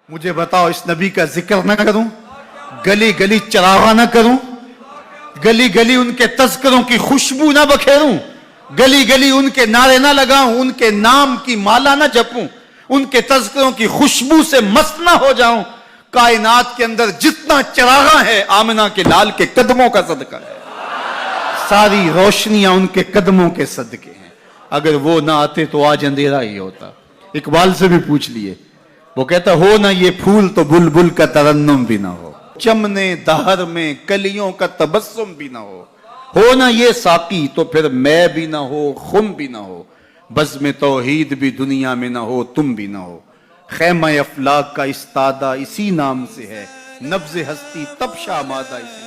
مجھے بتاؤ اس نبی کا ذکر نہ کروں، گلی گلی چراغاں نہ کروں، گلی گلی ان کے تذکروں کی خوشبو نہ بکھیروں، گلی گلی ان کے نعرے نہ لگاؤں، ان کے نام کی مالا نہ جپوں، ان کے تذکروں کی خوشبو سے مست نہ ہو جاؤں؟ کائنات کے اندر جتنا چراغاں ہے آمنہ کے لال کے قدموں کا صدقہ ہے، ساری روشنیاں ان کے قدموں کے صدقے ہیں۔ اگر وہ نہ آتے تو آج اندھیرا ہی ہوتا۔ اقبال سے بھی پوچھ لیے، وہ کہتا ہو نہ یہ پھول تو بلبل کا ترنم بھی نہ ہو، چمنے دہر میں کلیوں کا تبسم بھی نہ ہو نہ یہ ساقی تو پھر میں بھی نہ ہو، خم بھی نہ ہو، بزم توحید بھی دنیا میں نہ ہو، تم بھی نہ ہو۔ خیمہ افلاک کا استادہ اسی نام سے ہے، نبض ہستی تب شامادہ اسی